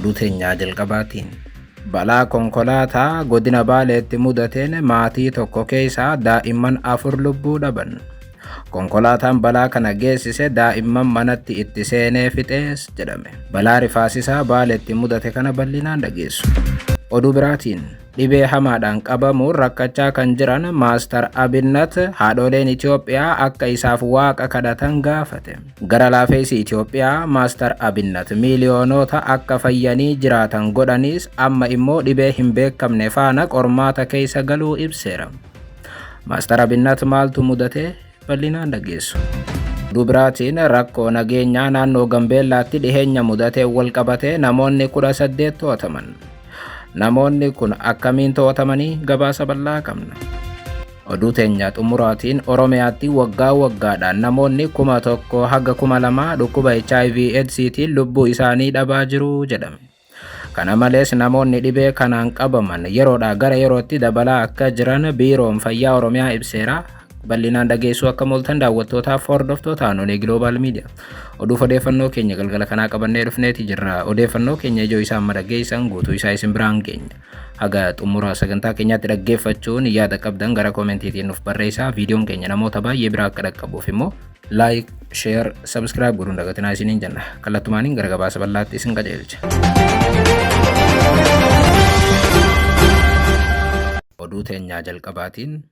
oduu teenyaa jalqabaatiin balaa konkolaataa godina Baaleetti mudateen maatii tokko keessaa daa'imman 4 lubbuu dhaban. Konkolaataan balaa kana geessise daa'imman manatti itti seenee fixees jedhame. Balaa rifaasisaa Baaleetti mudate kana bal'inaan dhageessu. Oduu biraatiin dhibee hamaadhaan qabamuun rakkachaa kan jiran Maastar Abinnat haadholeen Itoophiyaa akka isaaf waaqa kadhatan gaafate. Gara laafeessi Itoophiyaa Maastar Abinnat miiliyoonota akka fayyanii jiraatan godhanis amma immoo dhibee hin beekamne faana qormaata keessa galuu ibseera. Maastar Abinnat maaltu mudate bal'inaan dhageessu. Oduu biraatiin rakkoo nageenyaa naannoo Gambeellaatti dhiheenya mudate wal qabatee namoonni 18 to'ataman. Namoonni kun akkamiin to'atamanii gabaasa bal'aa qabna. Oduu teenyaa xumuraatiin Oromiyaatti waggaa waggaadhaan namoonni 1,000 haga 2,000 dhukkuba HIV/AIDStiin lubbuu isaanii dhabaa jiru jedhame. Kana malees namoonni dhibee kanaan qabaman yeroodhaa gara yerootti dabalaa akka jiran biiroon fayyaa Oromiyaa ibseera. Bal'inaan dhageessuu akka mooltan daawwattootaaf hordoftootaan olee Global Media. Oduu odeeffannoo keenya galgala kanaa qabannee dhufneeti jirra. Odeeffannoo keenya ijoo isaan madaggeessan guutuu isaa isin biraan geenya. Haga xumura sagantaa keenyaatti dhaggeeffachuun yaada qabdan gara koomentiitiin nuuf barreessaa. Viidiyoon keenya namoota baay'ee biraa akka dhaqqabuuf immoo like, share, subscribe godhuun dagatinaa isiniin jenna. Kallattumaaniin gara gabaasa bal'aatti isin qajeelcha. Oduu teenyaa jalqabaatiin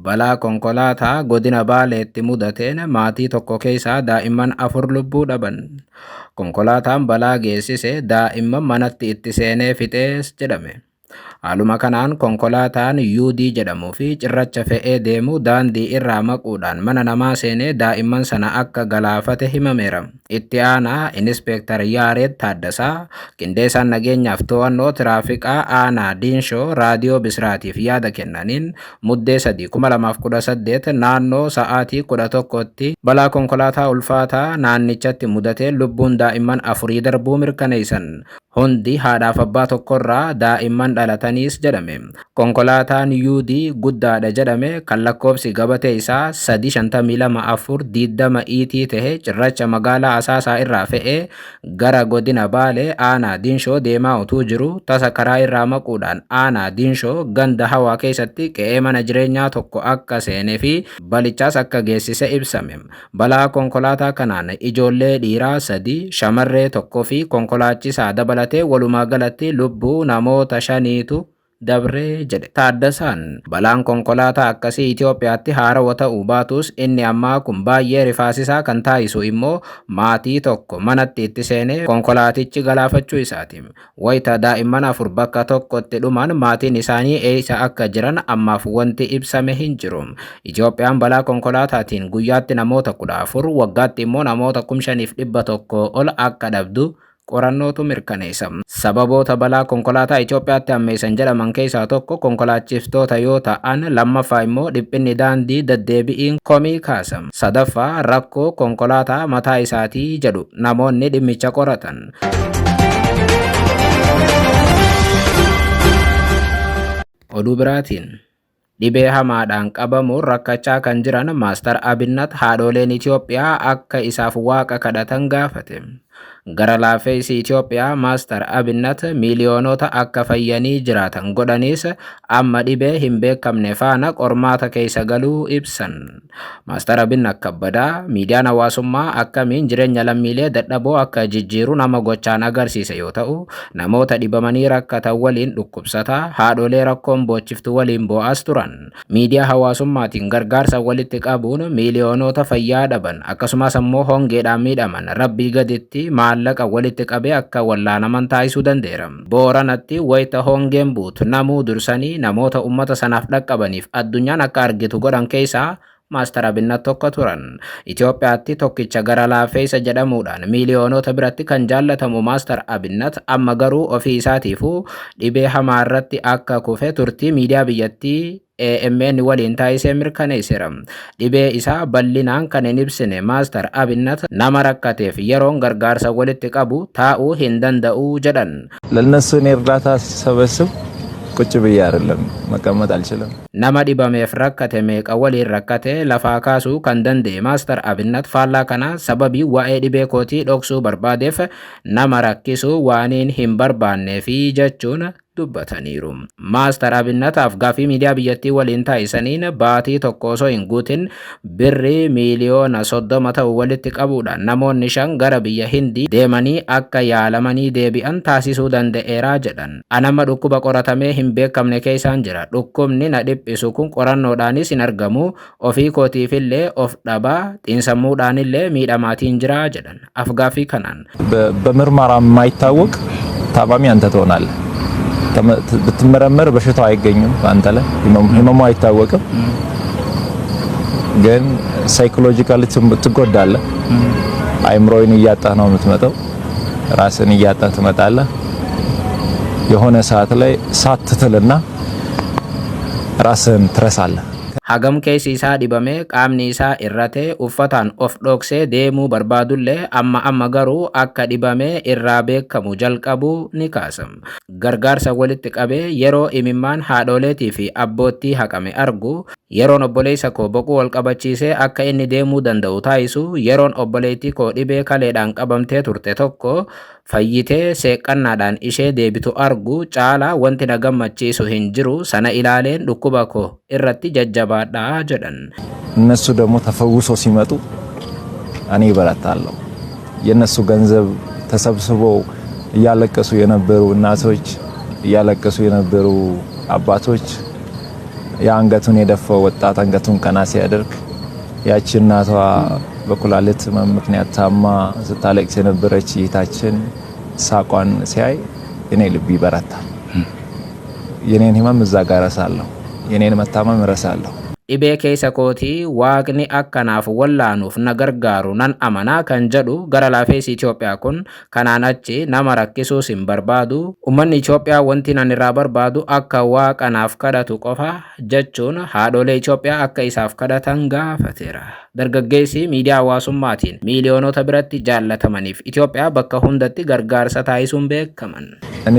balaa konkolaataa godina Baaleetti mudateen maatii tokko keessaa daa'imman 4 lubbuu dhaban. Konkolaataan balaa geessise daa'imman manatti itti seenee fixees jedhame. Haaluma kanaan konkolaataan UD jedhamuu fi cirracha fe'ee deemu daandii irraa maquudhaan mana namaa seenee daa'imman sana akka galaafate himameera. Itti aanaa Inispeektar Yaareed Taaddasaa qindeessaan nageenyaaf to'annoo tiraafikaa aanaa Diinshoo raadiyoo Bisraatiif yaada kennaniin muddee 3/2018 naannoo sa'aatii 11tti balaa konkolaataa ulfaataa naannichatti mudatee lubbuun daa'imman 4 darbuu mirkaneessan. Hundi haadhaaf abbaa tokkorraa daa'imman dhalataniis jedhame. Konkolaataan UD guddaadha jedhame kan lakkoofsi gabatee isaa 352420 ET ta'e cirracha magaalaa Asaasaa irraa fe'ee gara godina Baalee aanaa Diinshoo deemaa utuu jiru tasa karaa irraa maquudhaan aanaa Diinshoo ganda hawaa keessatti qe'ee mana jireenyaa tokko akka seenee fi balichaas akka geessise ibsame. Balaa konkolaataa kanaan ijoollee dhiiraa 3, shamarree 1 fi konkolaachisaa dabalatee walumaa galatti lubbuu namoota 5tu dabree jedhe Taaddasaan. Balaan konkolaataa akkasii Itoophiyaatti haarawaa ta'uu baatus inni ammaa kun baay'ee rifaasisaa kan taasisu immoo maatii tokko manatti itti seenee konkolaatichi galaafachuu isaati. Wayita daa'imman 4 bakka tokkotti dhuman maatiin isaanii eessa akka jiran ammaaf wanti ibsame hin jiru. Itoophiyaan balaa konkolaataatiin guyyaatti namoota 14 waggaatti immoo namoota 5,100 ol akka dhabdu qorannootu mirkaneessa. Sababoota balaa konkolaataa Itoophiyaatti hammeessan jedhaman keessaa tokko konkolaachiftota yoo ta'an, lammaffaa immoo dhiphinni daandii deddeebi'iin komii kaasa. Sadaffaa rakkoo konkolaataa mataa isaatii jedhu namoonni dhimmicha qoratan. Oduu biraatiin dhibee hamaadhaan qabamuun rakkachaa kan jiran Maastar Abinnat haadholeen Itoophiyaa akka isaaf waaqa kadhatan gaafate. Gara laafeessi Itoophiyaa Maastar Abinnat miiliyoonota akka fayyanii jiraatan godhanis amma dhibee hin beekamne faana qormaata keessa galuu ibsan. Maastar Abinnat kabbadaa miidiyaan hawaasummaa akkamiin jireenya lammiilee dadhaboo akka jijjiiru nama gochaan agarsiise yoo ta'u, namoota dhibamanii rakkatan waliin dhukkubsataa, haadholee rakkoon boochiftu waliin bo'aas turan. Miidiyaa hawaasummaatiin gargaarsa walitti qabuun miiliyoonota fayyaa dhaban akkasumas ammoo hongeedhaan miidhaman rabbii gaditti maallaqa walitti qabee akka wallaanaman taasisuu danda'eera. Booranatti wayita hongeen buutu namuu dursanii namoota ummata sanaaf dhaqqabaniif addunyaan akka argitu godhan keessaa Maastar Abinnat tokko turan. Itoophiyaatti tokkicha gara laafeessa jedhamuudhaan miiliyoonota biratti kan jaallatamu Maastar Abinnat amma garuu ofii isaatiifuu dhibee hamaa irratti akka kufe turtii miidiyaa biyyattii AMN waliin taasisee mirkaneesseera. Dhibee isaa bal'inaan kan hin ibsine Maastar Abinnat nama rakkateef yeroon gargaarsa walitti qabu taa'uu hin danda'u jedhan. ለነሱ እኔ እርዳታ ሲሰበስብ ቁጭ ብዬ አይደለም መቀመጥ አልችልም። nama dhibameef rakkate meeqa waliin rakkate lafaa kaasuu kan danda'e Maaster Abinnat faallaa kana sababii waa'ee dhibee kootii dhoksuu barbaadeef nama rakkisuu waaniin hin barbaanneefi jechuun dubbataniiru. Maaster Abinnataaf gaaffii miidiyaa biyyattii waliin taasisaniin baatii tokko osoo hin guutin birrii miiliyoona 30 ta'u walitti qabuudhaan namoonni 5 gara biyya Hindii deemanii akka yaalamanii deebi'an taasisuu danda'eera jedhan. Anamma dhukkuba qoratamee hin beekamne keessaan jira. Dhukkubni na dhiphisu kun qorannoodhaanis hin argamu. Ofii kootiifillee of dhabaa xiinsammuudhaanillee miidhamaatiin jira jedhan. Afgaaffii kanaan በምርመራ የማይታወቅ ታማሚ አንተ ትሆናለህ። ብትመረመር በሽታው አይገኝም አንተ ላይ ህመሙ አይታወቅም፣ ግን ሳይኮሎጂካሊ ትጎዳለህ። አይምሮን እያጣህ ነው የምትመጣው፣ ራስን እያጣህ ትመጣለህ። የሆነ ሰዓት ላይ ሳትትልና ራስን ትረሳለህ። hagam keessi isaa dhibamee qaamni isaa irratee uffataan of dhoksee deemuu barbaadullee amma garuu akka dhibamee irraa beekamu jalqabuu ni kaasam. Gargaarsa walitti qabee yeroo imimmaan haadholeetii fi abboottii haqame argu, yeroon obboleessa koo boquu wal qabachiisee akka inni deemuu danda'u taasisu, yeroon obboleettii koo dhibee kaleedhaan qabamtee turte tokko fayyitee seeqqannaadhaan ishee deebitu argu caalaa wanti na gammachiisu hin jiru. Sana ilaaleen dhukkuba koo irratti jajjabaadhaa jedhan. እነሱ ደግሞ ተፈውሶ ሲመጡ እኔ እበረታለሁ። የነሱ ገንዘብ ተሰብስበው እያለቀሱ የነበሩ እናቶች፣ እያለቀሱ የነበሩ አባቶች፣ የአንገቱን የደፋው ወጣት አንገቱን ቀና ሲያደርግ ያቺ እናቷ በኩላሊት ምክንያት ታማ ስታለቅስ የነበረች እህታችን ሳቋን ሲያይ እኔ ልብ ይበረታል። የኔን ህመም እዛ ጋር እረሳለሁ፣ የኔን መታመም እረሳለሁ። dhibee keessa kootii waaqni akkanaaf wallaanuuf na gargaaru nan amanaa kan jedhu gara laafees Itoophiyaa kun kanaan achi nama rakkisuus hin barbaadu. Uummanni Itoophiyaa wanti nan irraa barbaadu akka waaqanaaf kadhatu qofa jechuun haadholee Itoophiyaa akka isaaf kadhatan gaafateera. Dargaggeessi miidiyaa hawaasummaatiin miiliyoonota biratti jaallatamaniif Itoophiyaa bakka hundatti gargaarsa taasisuun beekaman. እኔ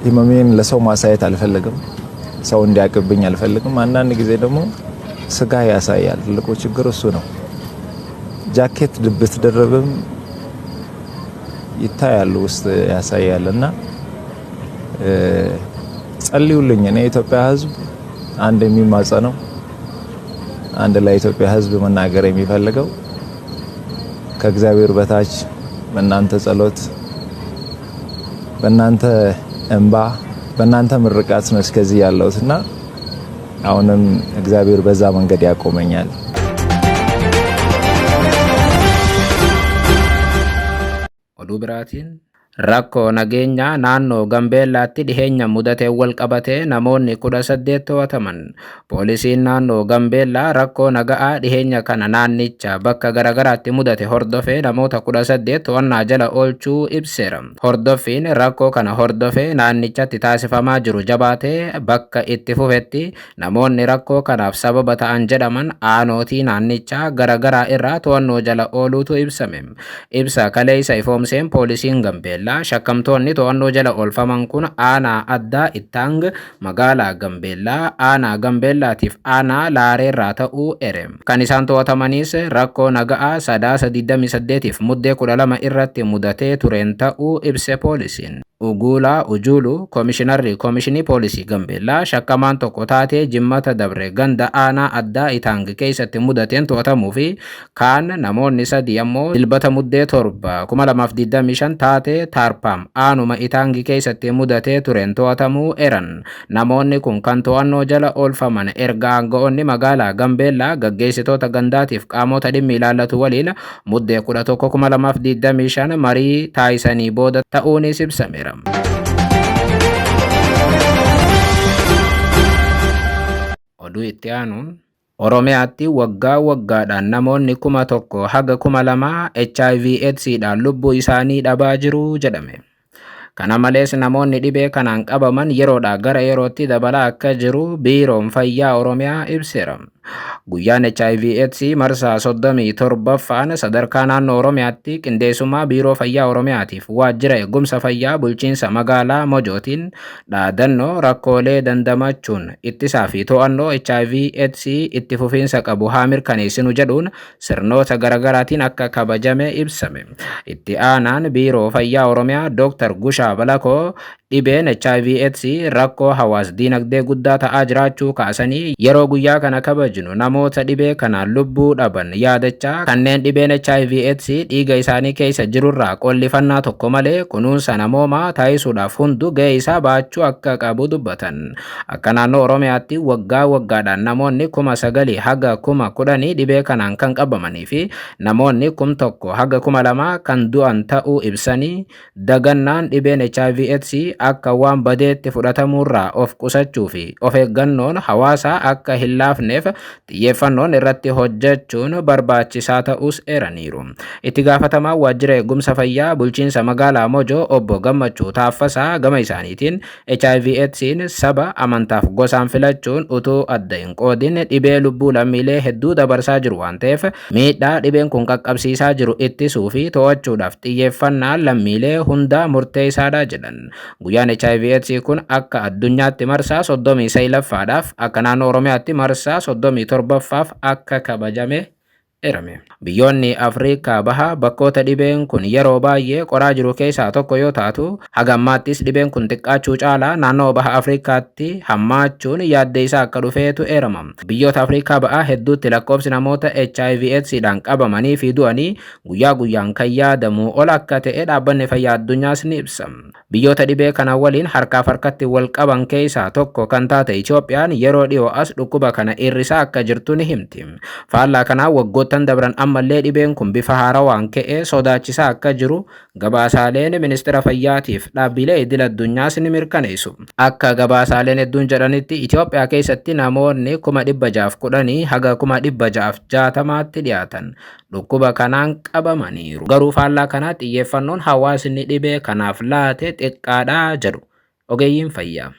ህመሜን ለሰው ማሳየት አልፈልግም፣ ሰው እንዲያቅብኝ አልፈልግም። አንዳንድ ጊዜ ደግሞ ስጋ ያሳያል። ትልቁ ችግር እሱ ነው። ጃኬት ብትደረብም ይታያል፣ ውስጥ ያሳያልና ጸልዩልኝ። እኔ የኢትዮጵያ ህዝብ አንድ የሚማጸነው አንድ ለኢትዮጵያ ህዝብ መናገር የሚፈልገው ከእግዚአብሔር በታች በእናንተ ጸሎት፣ በእናንተ እንባ፣ በእናንተ ምርቃት ነው እስከዚህ ያለውትና አሁንም እግዚአብሔር በዛ መንገድ ያቆመኛል። oduu biraatiin rakkoo nageenyaa naannoo Gambeellaatti dhiheenya mudatee wal qabatee namoonni 18 to'ataman. Poolisiin naannoo Gambeellaa rakkoo nagaa dhiheenya kana naannicha bakka garagaraatti mudate hordofee namoota 18 to'annaa jala oolchuu ibseera. Hordoffiin rakkoo kana hordofee naannichatti taasifamaa jiru jabaatee bakka itti fufetti namoonni rakkoo kanaaf sababa ta'an jedhaman aanootii naannichaa garagaraa irraa to'annoo jala ooluutu ibsame. Ibsa kaleessa ifoomseen poolisiin Gambeellaa shakkamtoonni to'annoo jala oolfaman kun aanaa addaa Ittaang, magaalaa Gambeellaa, aanaa Gambeellaatiif aanaa Laareerraa ta'uu ere. Kan isaan to'atamanis rakkoo nagaa sadaasa 28 fi muddee 12 irratti mudatee tureen ta'uu ibse poolisiin. Ugulaa Ujulu Komishinarri Komishinii Poolisii Gambeellaa shakkamaan tokko taatee jimmata dabre ganda aanaa addaa Ittaang keessatti mudateen to'atamuu fi kaan namoonni 3 ammoo dilbata muddee 7 2025 taatee Tarpam aanuma Ittaang keessatti mudatee tureen to'atamuu eran. Namoonni kun kan to'annoo jala oolfaman erga aanga'oonni magaalaa Gambeellaa gaggeessitoota gandaatiif qaamota dhimmi ilaallatu waliin muddee 11 2025 marii taasisanii booda ta'uunis ibsameera. Oduu itti aanuun Oromiyaatti waggaa waggaadhaan namoonni 1,000 haga 2,000 HIV/AIDSdhaan lubbuu isaanii dhabaa jiru jedhame. Kana malees namoonni dhibee kanaan qabaman yeroodhaa gara yerootti dabalaa akka jiru biiroon fayyaa Oromiyaa ibseera. Guyyaan HIV/AIDS marsaa 37ffaan sadarkaa naannoo Oromiyaatti qindeessummaa Biiroo Fayyaa Oromiyaatiif Waajjira Eegumsa Fayyaa Bulchiinsa Magaalaa Mojootiin dhaadannoo rakkoolee dandamachuun ittisaa fi to'annoo HIV/AIDS itti fufiinsa qabu haa mirkaneessinu jedhuun sirnoota garaagaraatiin akka kabajame ibsame. Itti aanaan Biiroo Fayyaa Oromiyaa Dr. Gushaa Balakoo dhibeen HIV/AIDS rakkoo hawaas diinagdee guddaa ta'aa jiraachuu kaasanii yeroo guyyaa kana kabajnu namoota dhibee kanaan lubbuu dhaban yaadachaa kanneen dhibeen HIV/AIDS dhiiga isaanii keessa jirurraa qollifannaa tokko malee kunuunsa namoomaa taasisuudhaaf hundu gahee isaa baachuu akka qabu dubbatan. Akka naannoo Oromiyaatti waggaa waggaadhaan namoonni 9,000 haga 10,000 dhibee kanaan kan qabamanii fi namoonni 1,000 haga 2,000 kan du'an ta'uu ibsanii dagannaan dhibeen HIV/AIDS akka waan badeetti fudhatamurraa of qusachuu fi of eeggannoon hawaasaa akka hin laafneef xiyyeeffannoon irratti hojjechuun barbaachisaa ta'us eeraniiru. Itti gaafatamaa Waajjira Eegumsa Fayyaa Bulchiinsa Magaalaa Mojoo Obbo Gammachuu Taaffasaa gama isaaniitiin HIV/AIDS'n saba amantaaf gosaan filachuun utuu adda hin qoodin dhibee lubbuu lammiilee hedduu dabarsaa jiru waan ta'eef miidhaa dhibeen kun qaqqabsiisaa jiru ittisuu fi to'achuudhaaf xiyyeeffannaan lammiilee hundaa murteessaadha jedhan. Guyyaan HIV/AIDS kun akka addunyaatti marsaa 39ffaadhaaf akka naannoo Oromiyaatti marsaa 37ffaaf akka kabajame erame. Biyyoonni Afrikaa bahaa bakkoota dhibeen kun yeroo baay'ee qoraa jiru keessaa tokko yoo taatu hagammaattis dhibeen kun xiqqaachuu caalaa naannoo baha Afrikaatti hammaachuun yaaddeessaa akka dhufeetu eerama. Biyyoota Afrikaa bahaa hedduutti lakkoofsi namoota HIV/AIDS'dhaan qabamanii fi du'anii guyyaa guyyaan kan yaadamu ol akka ta'e dhaabbanni fayyaa addunyaas ni ibsa. Biyyoota dhibee kana waliin harkaaf harkatti wal qaban keessaa tokko kan taate Itoophiyaan yeroo dhiyoo as dhukkuba kana hir'isaa akka jirtu ni himti. Faallaa kanaa waggoottan dabran ammallee dhibeen kun bifa haarawaan ka'ee sodaachisaa akka jiru gabaasaaleen ministeera fayyaatiif dhaabbilee idil addunyaas ni mirkaneessu. Akka gabaasaaleen hedduun jedhanitti Itoophiyaa keessatti namoonni 610 haga 660tti dhiyaatan dhukkuba kanaan qabamaniiru. Garuu faallaa kanaa xiyyeeffannoon hawaasni dhibee kanaaf laate xiqqaadha jedhu ogeeyyiin fayyaa.